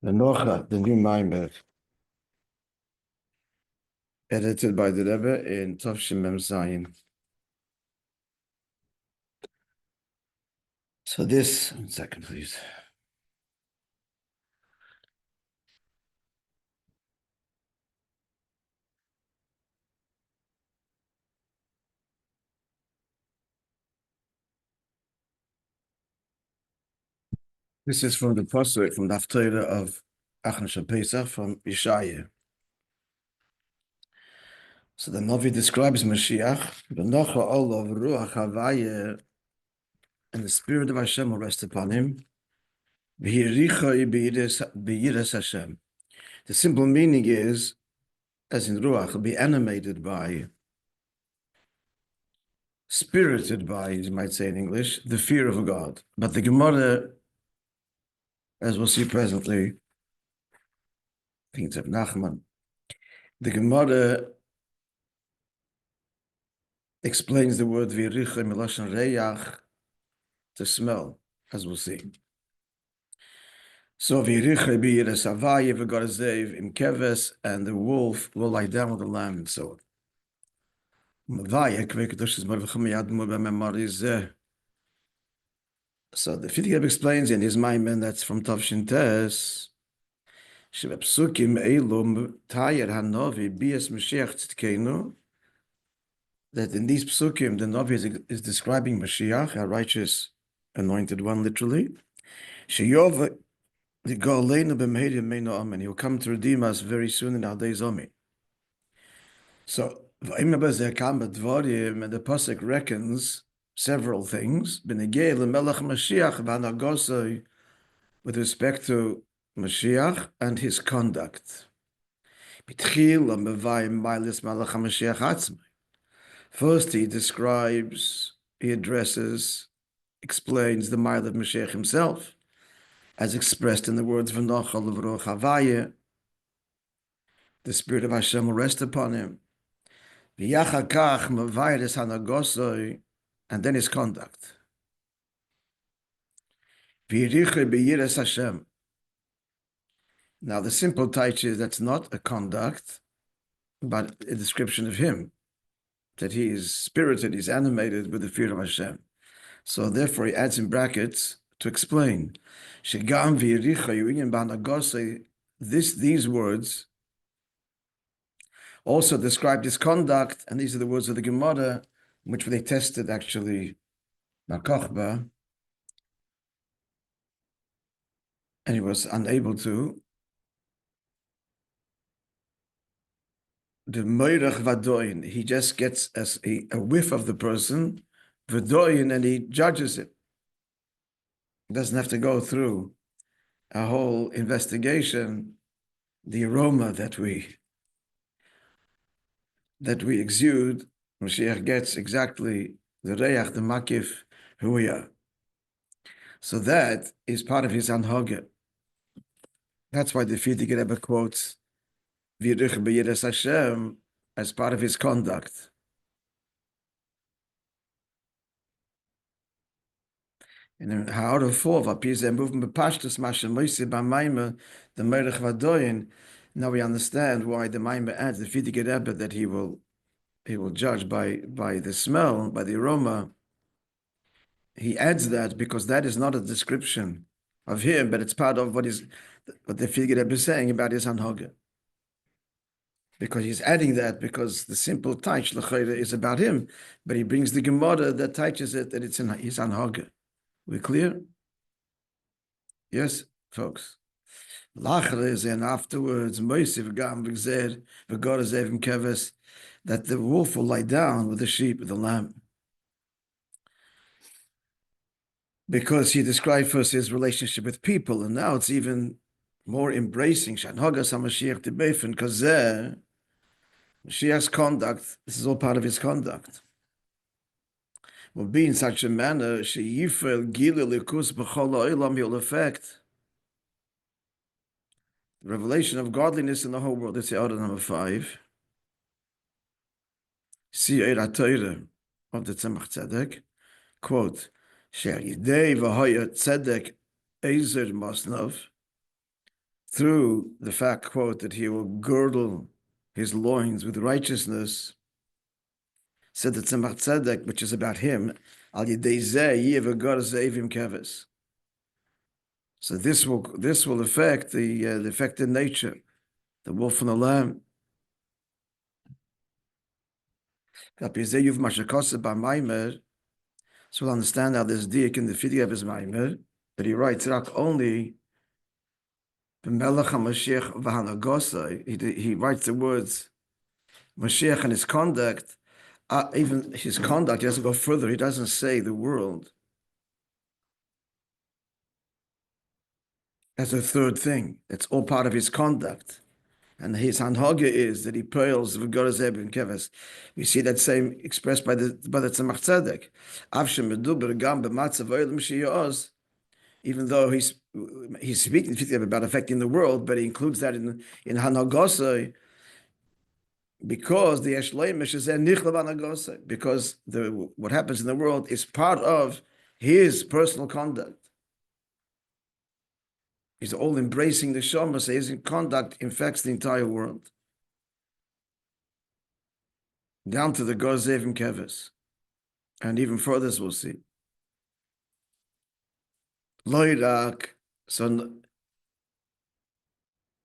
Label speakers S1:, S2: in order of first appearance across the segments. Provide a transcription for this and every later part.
S1: Venocha, the new Maimon, edited by the Rebbe in Tavshin Mem Zayin. So this, 1 second, please. This is from the Pasuk, from the Haftarah of Achnash Pesach, from Yeshaya. So the Navi describes Mashiach, Venocha Olav Ruach Havaya, and the Spirit of Hashem will rest upon him. V'yiricha b'yiras Hashem. The simple meaning is, as in Ruach, be animated by, spirited by, you might say in English, the fear of God. But the Gemara, as we'll see presently, I think it's of Nachman, the Gemara explains the word v'yiricha milashon reyach, to smell, as we'll see. So v'yiricha b'yiras havaya v'garazev im keves, and the wolf will lie down with the lamb, and so on. So the Fifth explains in his Maimon, that's from Tavshin Tes, that in these psukim the Navi is describing Mashiach, a righteous anointed one, literally. And he will come to redeem us very soon in our days. So and the Pasuk reckons several things with respect to Mashiach and his conduct. First, he addresses, explains the mile of Mashiach himself, as expressed in the words Venacha Ruach Havaya. The Spirit of Hashem will rest upon him. And then his conduct. Now the simple taich is that's not a conduct, but a description of him, that he is spirited, he's animated with the fear of Hashem. So therefore he adds in brackets to explain. These words also described his conduct, and these are the words of the Gemara, which they tested actually Nakochba, and he was unable to. The Moirach Vadoin, he just gets a whiff of the person, Vadoin, and he judges it. He doesn't have to go through a whole investigation, the aroma that we exude. Mashiach gets exactly the reyach, the makif, who we are. So that is part of his anhoga. That's why the Frierdiker Rebbe quotes v'yirich b'yiras Hashem as part of his conduct. And how to fall appears a movement b'pashtus mashem Moishe b'mayma the merech vadoyin. Now we understand why the Maimon adds the Frierdiker Rebbe that he will judge by the smell, by the aroma. He adds that because that is not a description of him, but it's part of what the Frierdiker Rebbe is saying about his anhoga. Because he's adding that because the simple taich l'chayre is about him, but he brings the Gemara that touches it, that it's in his anhoga. We clear? Yes, folks. Lachre, and afterwards, Moishe v'gam v'gzer v'gorazev keves, that the wolf will lie down with the sheep, with the lamb. Because he described first his relationship with people, and now it's even more embracing. Shanhogas HaMashiach Tibefen, because Mashiach's conduct, this is all part of his conduct, will be in such a manner, she'yifel gila likus b'chol ha'olam, he'll affect the revelation of godliness in the whole world. That's the order number 5. Si'er HaTorah of the Tzemach Tzedek, quote, she'yidei v'hoya tzedek ezer masnov, through the fact, quote, that he will girdle his loins with righteousness, said the Tzemach Tzedek, which is about him, al yedei zeh yivagar zeivim keves. So this will affect the affected nature, the wolf and the lamb. So we'll understand how this diak in the video of his Maimer, that he writes rak only b'melech HaMashiach v'hanagosai. He writes the words Mashiach and his conduct. Even his conduct, he doesn't go further. He doesn't say the world as a third thing. It's all part of his conduct. And his hanhaga is that he pearls v'gorazeb and keves. We see that same expressed by the Tzemach Tzedek. Avshem meduber gam b'matzav olam sheyoz. Even though he's speaking about affecting the world, but he includes that in hanagosai, because the Eshleimish is a nichlav hanagosai, because what happens in the world is part of his personal conduct. He's all embracing the Shoma, so his conduct infects the entire world. Down to the Gozev and Keves. And even further, as we'll see. Loirak, so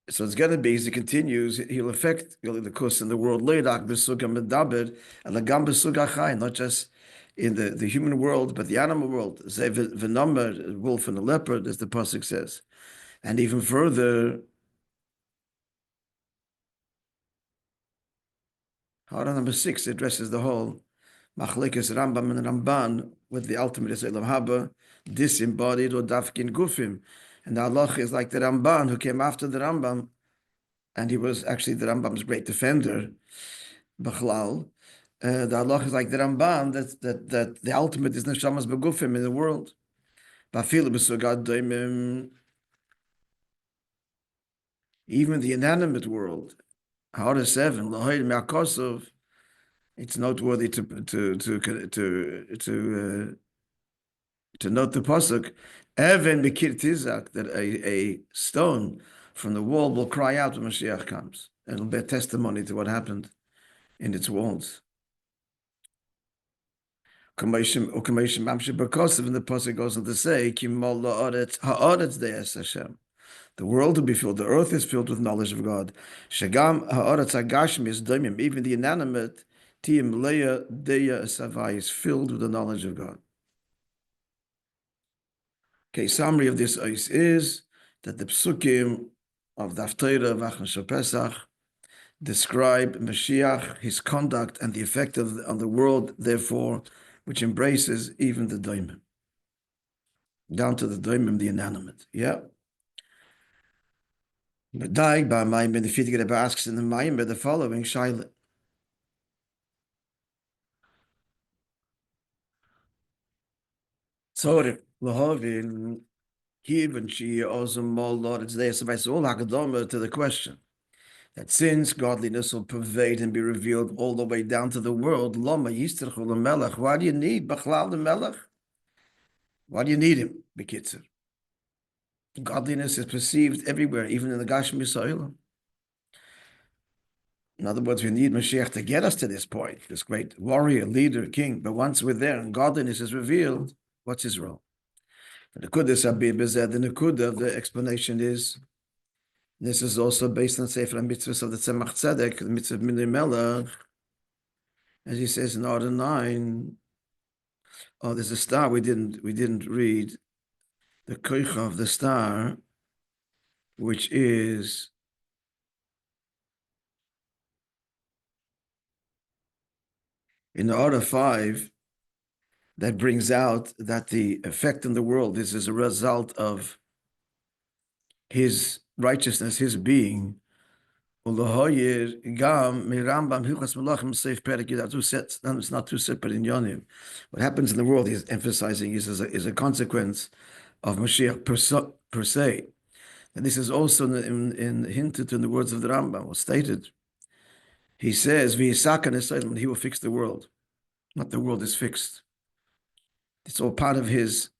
S1: it's going to be, as he continues, he'll affect the course in the world. Loirak, b'suga medaber, and lagam b'suga chai, not just in the human world, but the animal world. Zeh v'nomer, wolf and the leopard, as the pasuk says. And even further, Hara number 6 addresses the whole Machlekes Rambam and Ramban with the ultimate Elam Haba, disembodied or Dafkin Gufim. And the halacha is like the Ramban who came after the Rambam, and he was actually the Rambam's great defender, Bachlal. The halacha is like the Ramban, that the ultimate is Neshamas Begufim in the world. Bafil B'Sugad Doimim. Even the inanimate world, Hara 7, Lahoyd Me'akosov, it's noteworthy to note the pasuk, Even Bekir Tizak, that a stone from the wall will cry out when Mashiach comes. And it'll bear testimony to what happened in its walls. U'kameishim Mamsheh Bekosov, and the pasuk goes on to say, Kimol Ha'aretz De'es Hashem. The world will be filled, the earth is filled with knowledge of God. Shagam ha'aretz ha'gashmi is doimim, even the inanimate, tiyim leya deya savai, is filled with the knowledge of God. Okay, summary of this ice is that the psukim of the Haftarah v'Achashon Pesach describe Mashiach, his conduct, and the effect on the world, therefore, which embraces even the doimim, down to the doimim, the inanimate. Yeah. But by Maimon, the Fidgit Rebbe asks in the Maimon the following Shaila. So Lahavin, Kivan Shi also Lord, it's there. So I all Hakadama to the question that since godliness will pervade and be revealed all the way down to the world, Lama Yisterchul Melech, why do you need Bachlal the Melech? Why do you need him, Bekitzer? Godliness is perceived everywhere, even in the Gashmi Yisrael. In other words, we need Mashiach to get us to this point, this great warrior, leader, king. But once we're there and godliness is revealed, what's his role? The Nekuda, the explanation is, this is also based on Sefer HaMitzvahs of the Tzemach Tzedek, the Mitzvah of Minei Melech, as he says in Order 9. Oh, there's a star we didn't read, the Koicha of the star, which is in Order 5, that brings out that the effect in the world is as a result of his righteousness, his being. It's not two separate in Yonim. What happens in the world, he's emphasizing, is a consequence of Mashiach per se. And this is also hinted in the words of the Rambam, or stated. He says, he will fix the world. Not the world is fixed. It's all part of his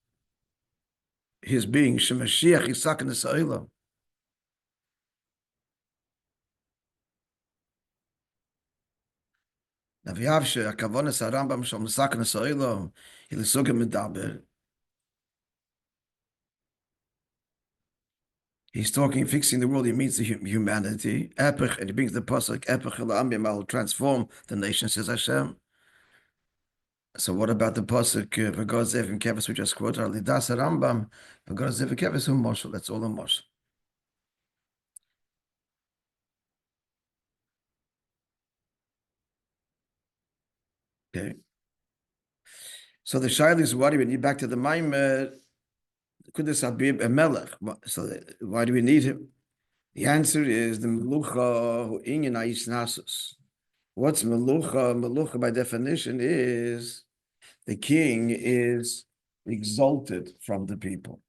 S1: being. Shemashiach Yisakan Esa'ila. Naviav she'akavonas harambam shel mesaknas ha'olam ilisugim medaber. He's talking, fixing the world. He means the humanity. Epech, and he brings the pasuk Epech el will transform the nation, says Hashem. So what about the pasuk V'gozev and Keves we just quoted? Lidas Rambam V'gozev and Keves Moshel. That's all a Moshel. Okay. So the shaila is, why do we need, back to the Maimer? Could this be a melech? So why do we need him? The answer is the melucha who inyan ha'is nasus. What's melucha? Melucha by definition is the king is exalted from the people.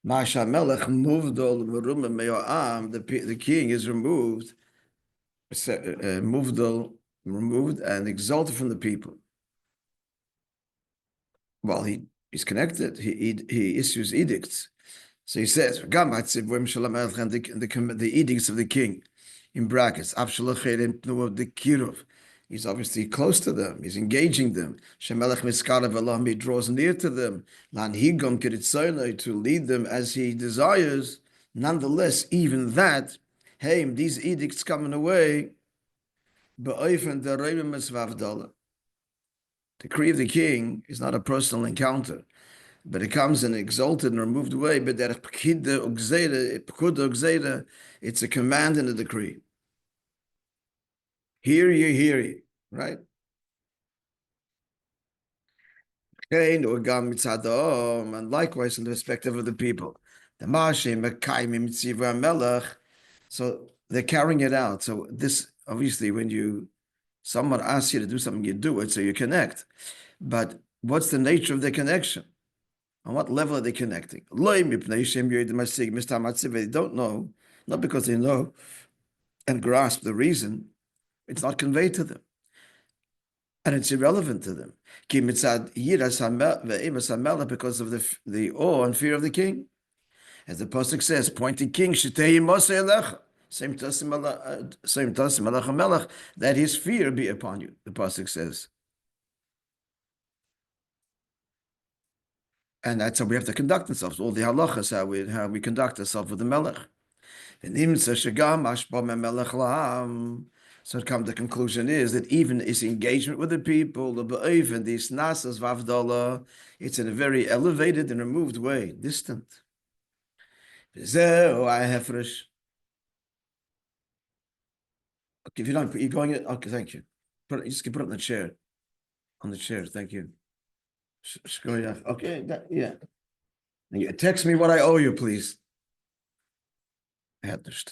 S1: Masha melech muvdol meruma me'o'am. The king is removed, removed and exalted from the people. Well, he's connected. He issues edicts. So he says, the edicts of the king, in brackets, he's obviously close to them. He's engaging them. He draws near to them. To lead them as he desires. Nonetheless, even that, hey, these edicts coming away, the decree of the king is not a personal encounter, but it comes in an exalted and removed way. But it's a command and a decree. Hear ye, right? And likewise in the perspective of the people. So they're carrying it out. So this, obviously, when someone asks you to do something, you do it, so you connect. But what's the nature of the connection? On what level are they connecting? They don't know, not because they know and grasp the reason. It's not conveyed to them. And it's irrelevant to them. Because of the awe and fear of the king. As the pasuk says, pointing king, that his fear be upon you, the pasuk says. And that's how we have to conduct ourselves. All the halachas, how we conduct ourselves with the melech. So the conclusion is that even his engagement with the people, it's in a very elevated and removed way, distant. Okay, if you don't, you're going, okay, thank you. You just can put it on the chair. On the chair, thank you. Okay, yeah. Text me what I owe you, please. Yeah. This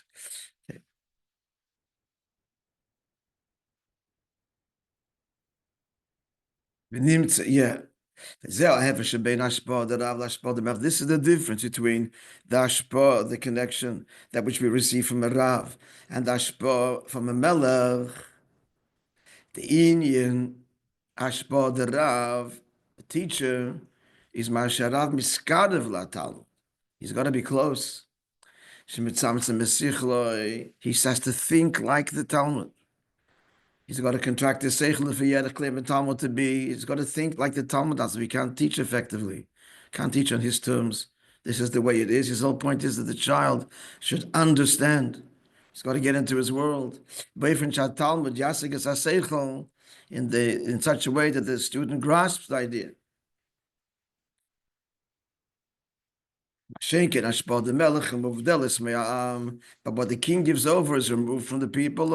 S1: is the difference between the ashpa, the connection, that which we receive from a Rav, and the ashpa from a melech. The Inyan ashpa, the Rav, the teacher, is masharav miskadev latal. He's got to be close. He has to think like the Talmud. He's got to contract his seichel for yet a claim Talmud to be. He's got to think like the Talmud does. We can't teach effectively. Can't teach on his terms. This is the way it is. His whole point is that the child should understand. He's got to get into his world. Talmud in such a way that the student grasps the idea. But what the king gives over is removed from the people.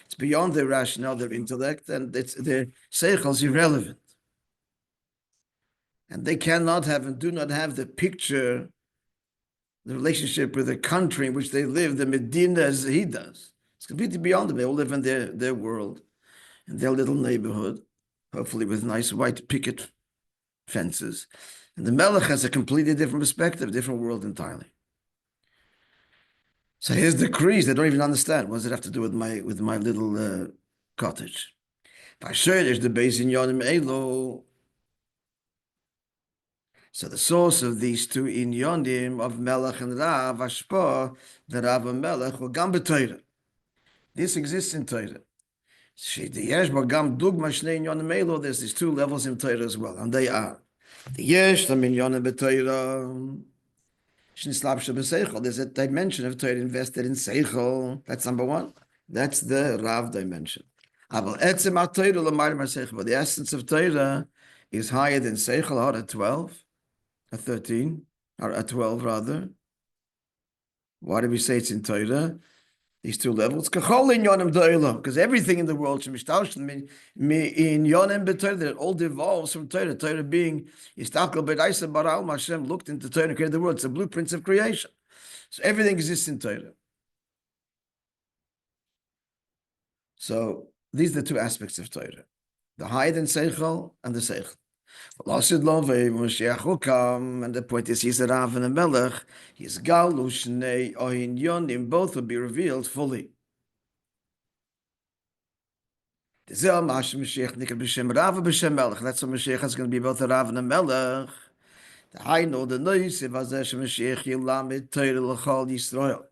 S1: It's beyond their rationale, their intellect, and their seichel is irrelevant. And they cannot have and do not have the picture, the relationship with the country in which they live, the Medina as he does. It's completely beyond them. They all live in their world, in their little neighborhood, hopefully with nice white picket fences. And the Melech has a completely different perspective, different world entirely. So his decrees, they don't even understand. What does it have to do with my little cottage? So the source of these two inyonim of Melech and Rav, Ashpa, the Rav and Melech, were gam b'Torah. This exists in Torah. There's these two levels in Torah as well, and they are the yesh the minyan b'Torah. There's a dimension of Torah invested in seichel. That's number one. That's the Rav dimension. But the essence of Torah is higher than seichel, or at 12, at 13, or at 12 rather. Why do we say it's in Torah? These two levels, because everything in the world in yonim b'Torah, that all devolves from Torah. Torah being Hashem looked into Torah and created the world. It's the blueprints of creation. So everything exists in Torah. So these are the two aspects of Torah: the higher than seichel and the seichel. And the point is, he's a Rav and a Melech. He's galu shnei ohinyonim. Both will be revealed fully. That's what Mashiach is going to be, both a Rav and a Melech. I know the noise of Mashiach Yilamid Torah l'chol Yisrael.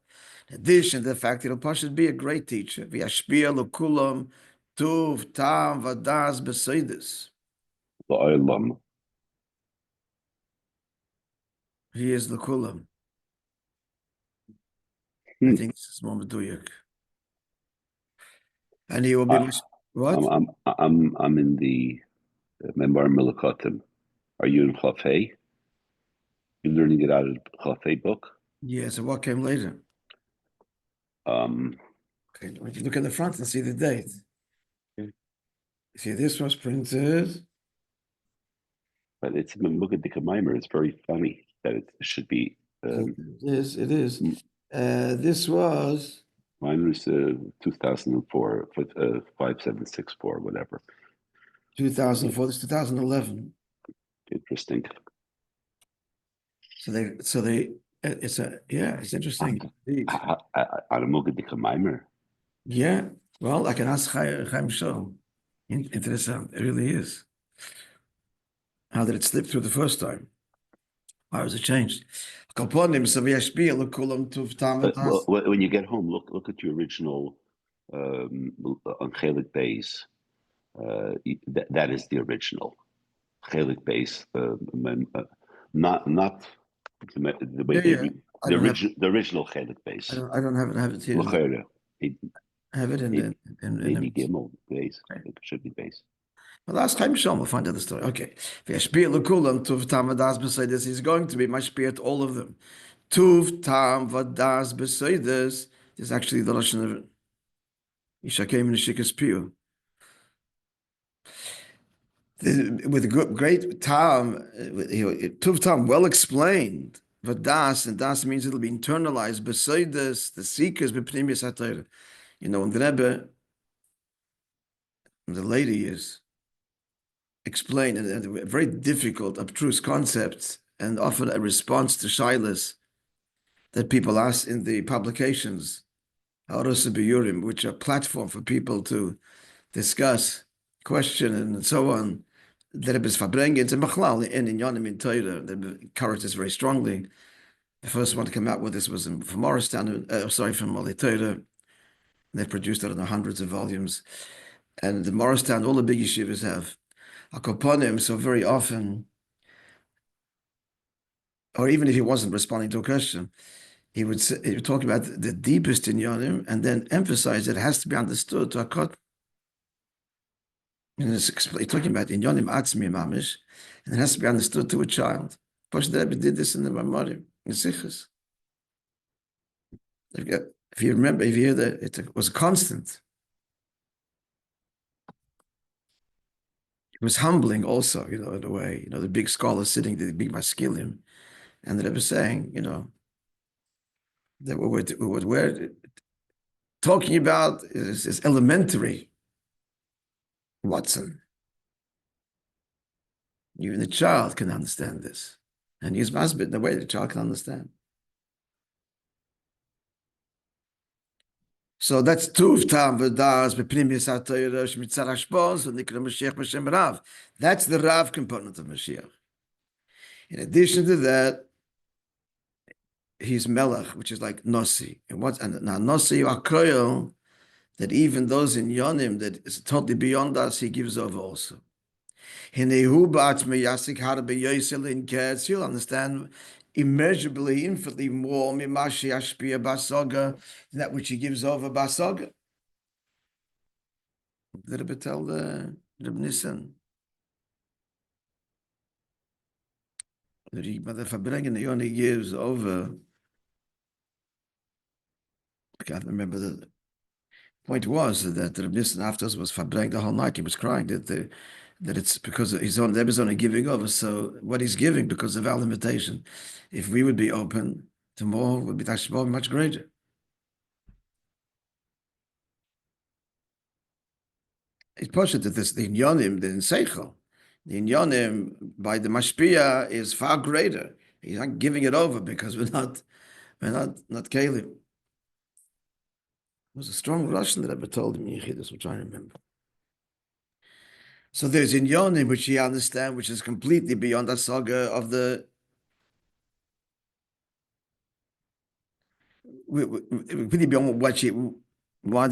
S1: In addition to the fact that he'll should be a great teacher, v'yashpia l'kulam tuv tam v'das b'seidus. He is the kulam. I think this is more meduyak. And he will be what?
S2: I'm in the Memoir Milikotim. Are you in Chafei? You're learning it out of Chafei book?
S1: Yeah, so what came later? Okay, if you look at the front and see the date.
S2: Okay.
S1: See, this was printed.
S2: But it's Mugga Dika Maimer. It's very funny that it should be.
S1: It is. This was.
S2: Mine was 2004, 5764, whatever.
S1: 2004. This is 2011.
S2: Interesting.
S1: It's interesting.
S2: On a Mugga Dika Maimer.
S1: Yeah. Well, I can ask Chaim Shol. Interessant. It really is. How did it slip through the first time? Why was it changed? When you
S2: get home, look at your original on Chelik Beis. That is the original Chelik Beis, not the way the original Chelik Beis.
S1: I don't have it here. I have it in
S2: maybe Gimel Beis. It should be Beis.
S1: Well, last time we'll find out the story. Okay. He's going to be mashpia to all of them. Tuv tam vadas b'seides is actually the lashon of Yishakim Nishikas Piyu. With great tam, tuv tam, well explained. Vadas, and das means it'll be internalized. B'seides, the seekers b'pnimius hatayra. In the Rebbe, in the later years, explain and very difficult, abstruse concepts, and often a response to shilas that people ask in the publications, which are a platform for people to discuss, question, and so on. That is Fabrengens and Machlal in Yonim in Torah. They encouraged this very strongly. The first one to come out with this was from Morristown, from Mali Torah. They produced it in hundreds of volumes. And the Morristown, all the big yeshivas have Akoponim, so very often, or even if he wasn't responding to a question, he would talk about the deepest in Yonim and then emphasize it has to be understood to Akot. And he's talking about in Yonim Atzmi Mamish, and it has to be understood to a child. Posh Rebbe did this in the Mamorim, in Sichas. If you remember, if you hear that, it was constant. It was humbling also, in a way. The big scholar sitting, the big maskilim, and the Rebbe saying, that what we're talking about is elementary, Watson. Even the child can understand this. And use masbit in the way the child can understand. So that's tuv tam v'das b'pnimis ha'torah shmitzar hashpos v'nikra Mashiach b'shem Rav. That's the Rav component of Mashiach. In addition to that, he's Melech, which is like Nosi. And now Nosi Akoyel, that even those in Yonim that is totally beyond us, he gives over also. He'll understand immeasurably, infinitely more than that which he gives over basaga. The Rabbi tell the Rabbi Nissen that he, by the Fabrengen, he only gives over. I can't remember the point was that the Rabbi Nissen afterwards was Fabreng the whole night. He was crying that it's because his own Rebbe is only giving over. So what he's giving because of our limitation, if we would be open to more, would be tashbah much greater. It's possible that this the inyonim, the seichel, the inyonim by the mashpia is far greater. He's not giving it over because we're not kelim. It was a strong Russian that ever told me Yechidus, which I remember. So there's inyonim which he understands, which is completely beyond the saga of the. Completely beyond what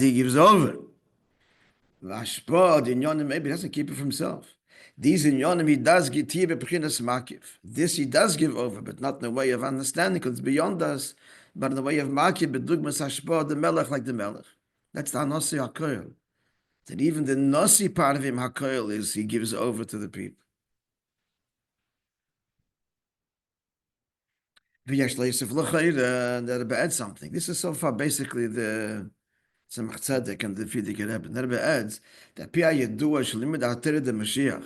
S1: he gives over. Vashpa, the inyonim maybe doesn't keep it for himself. These inyonim he does give bechinas makif. This he does give over, but not in the way of understanding, because it's beyond us, but in the way of makif, bedugmas hashpa, the melech like the melech. That's the nasi hakoil. That even the nasi part of him hakoil is he gives over to the people. That Rabbi adds something. This is so far basically the Tzemach Tzedek and the Fidik Rebbe. The Rebbe adds that Pia Yedua Shalimud Atered the Mashiach.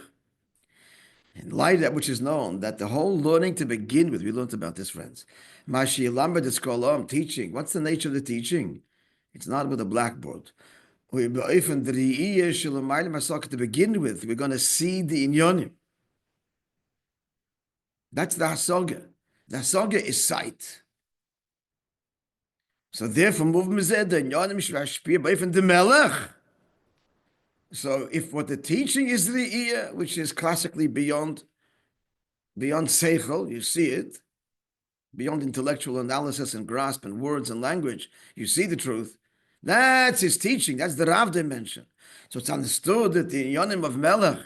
S1: In light of that which is known, that the whole learning to begin with, we learned about this, friends. Mashi Lambert is called teaching. What's the nature of the teaching? It's not with a blackboard. To begin with, we're going to see the inyonim. That's the hasaga. The hasaga is sight. So therefore, the melech. So if what the teaching is the ear, which is classically beyond seichel, you see it, beyond intellectual analysis and grasp and words and language, you see the truth. That's his teaching. That's the Rav dimension. So it's understood that the inyonim of melech.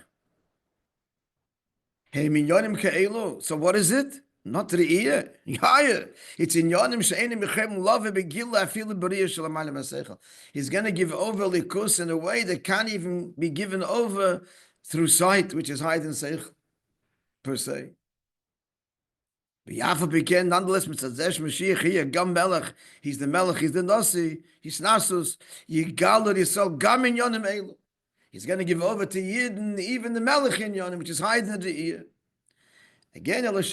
S1: Hey, minyonim ke'elu. So what is it? Not Re'iyah. Higher. It's in Yonim She'enim Yechem Love Begila Afilu B'Riyah Shalamayim HaSeichel. He's going to give over Likus in a way that can't even be given over through sight, which is higher than Seichel, per se. B'Yafa B'Ken, nonetheless, Mitzadesh Mashiach here, Gam Melech. He's the Melech, he's the Nasi, he's Nasus. Yigalu Yisrael Gam in Yonim Eilu. He's going to give over to Yidden, even the Melech in Yonim, which is higher than Re'iyah. Again, not going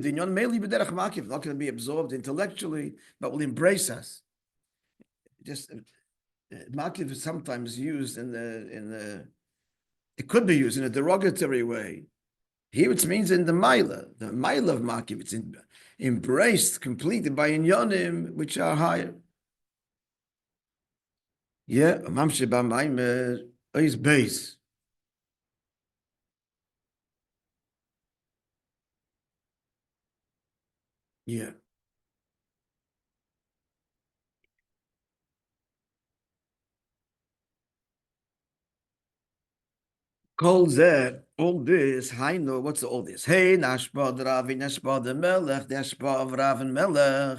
S1: to be absorbed intellectually, but will embrace us. Just makif is sometimes used it could be used in a derogatory way. Here it means in the maila of makif. It's embraced completely by inyonim which are higher. Yeah, mamshe b'maymer is base. Yeah. All this, I know what's all this. Hey, Nashba Ravi, Nashba the Melech, Nashba of Rav and Melech.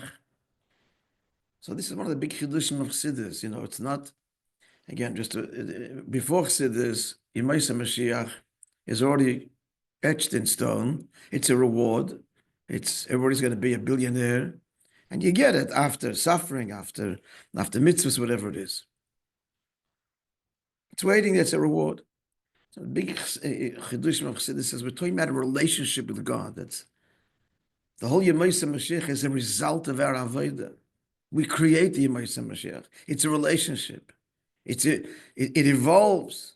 S1: So this is one of the big chidushim of Chassidus. It's not, again, just before Chassidus, Moishe Mashiach is already etched in stone. It's a reward. Everybody's going to be a billionaire. And you get it after suffering, after mitzvahs, whatever it is. It's waiting, that's a reward. So the big chidushim of Chassidus says we're talking about a relationship with God. That's the whole Moishe Mashiach is a result of our avodah. We create the Moishe Mashiach. It's a relationship. It evolves.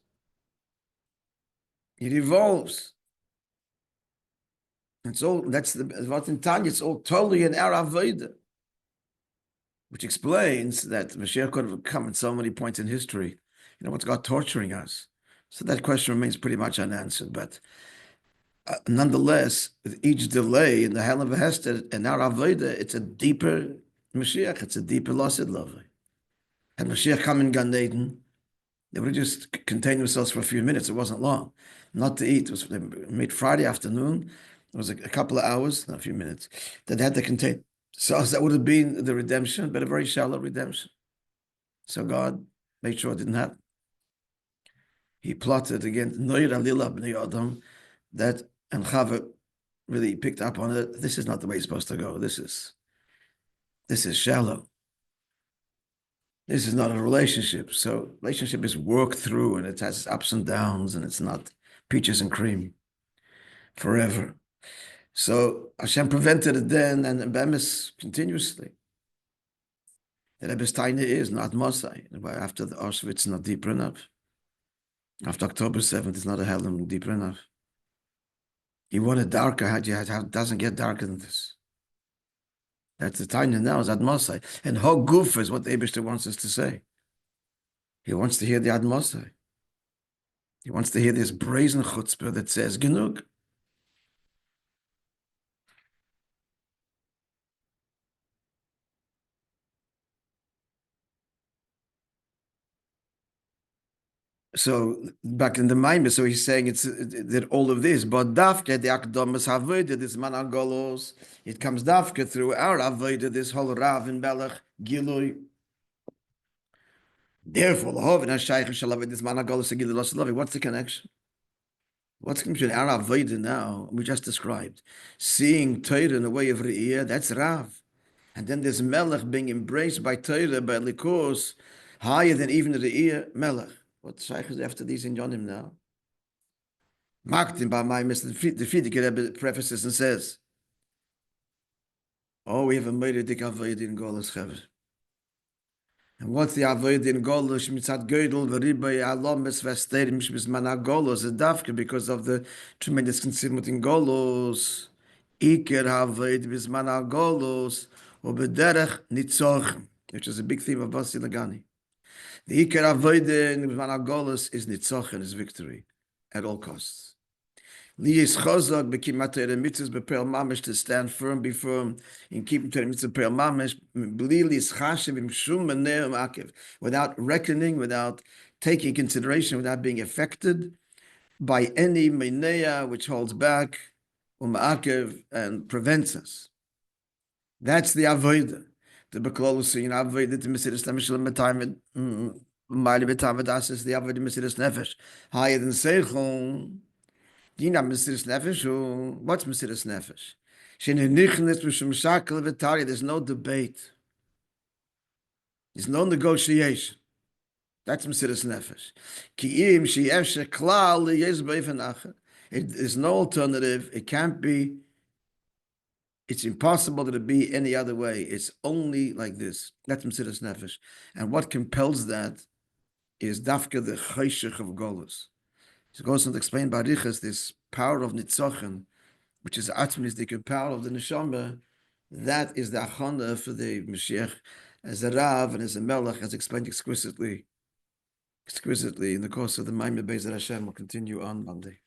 S1: It evolves. It's all that's what in Tanya. It's all totally in our avodah, which explains that Mashiach could have come at so many points in history. What's God torturing us? So that question remains pretty much unanswered. But nonetheless, with each delay in the Hell of a Hester and our avodah, it's a deeper Mashiach. It's a deeper Lasid love. Had Mashiach come in Gan Eden, they would have just contained themselves for a few minutes. It wasn't long. Not to eat. It was they made Friday afternoon. It was a couple of hours, not a few minutes, that they had to contain. So that would have been the redemption, but a very shallow redemption. So God made sure it didn't happen. He plotted against Noir Alila B'nai Adam that, and Chava really picked up on it. This is not the way it's supposed to go. This is shallow. This is not a relationship. So relationship is worked through, and it has ups and downs, and it's not peaches and cream forever. So Hashem prevented it then, and Bemis continuously. The Rebbe's Taina is not Mosai. After the Auschwitz, not deeper enough. After October 7th, it's not a Helen deeper enough. You want it darker, it doesn't get darker than this. That's the Taina now, is Admosai. And Hoguf is what the Eibishter wants us to say. He wants to hear the Admosai. He wants to hear this brazen chutzpah that says, Genug. So back in the Maimah, so he's saying it's that all of this, but dafke the akdomas avodah, this man agolos, it comes dafke through our avodah, this whole Rav and Belach Gilui. Therefore, the Hoven Hashayich Shalav, this man agolos Gilui Losalavi. What's the connection? What's the connection? Our avodah now we just described, seeing Torah in the way of Re'iyah, that's Rav, and then there's Melech being embraced by Torah by Likos, higher than even the Re'iyah Melech. What Shaykh is after these in Yonim now? Maktim by my Mr. The Frierdiker Rebbe prefaces and says, oh, we have a Meiredik Avodah in Golos Chaver. And what's the Avodah in Golos? Mitzat Gödel, Veribai, Alomes, Vester, Mishmis Mana Golos, a Dafke, because of the tremendous concealment in Golos. Iker Avodah, Bismana Golos, Obederech Nitzoch, which is a big theme of Basi Lagani. The Iker Avodah in Bismana Golos is Nitzoch, is victory at all costs. Liyis chozak b'kimat Torah mitzvahs b'peil mamish, to stand firm, be firm in keeping Torah mitzvahs b'peil mamish, b'li lischashiv im shum meneh u'makev, without reckoning, without taking consideration, without being affected by any menea which holds back u'makev and prevents us. That's the avodah. The beklolusin avodah to Mesiras Nefesh l'metayim ma'ali b'tam v'dasis, the avodah Mesiras Nefesh, higher than seichel. What's Mesiras Nefesh? There's no debate. There's no negotiation. That's Mesiras Nefesh. There's no alternative. It can't be. It's impossible to be any other way. It's only like this. That's Mesiras Nefesh. And what compels that is dafka the chayshich of Golus. So it goes on to explain Barichas, this power of Nitzochen, which is Atmis, the power of the Neshama, that is the Achana for the Mashiach, as a Rav and as a Melech, as explained exquisitely in the course of the Maimah Beis Hashem. Will continue on Monday.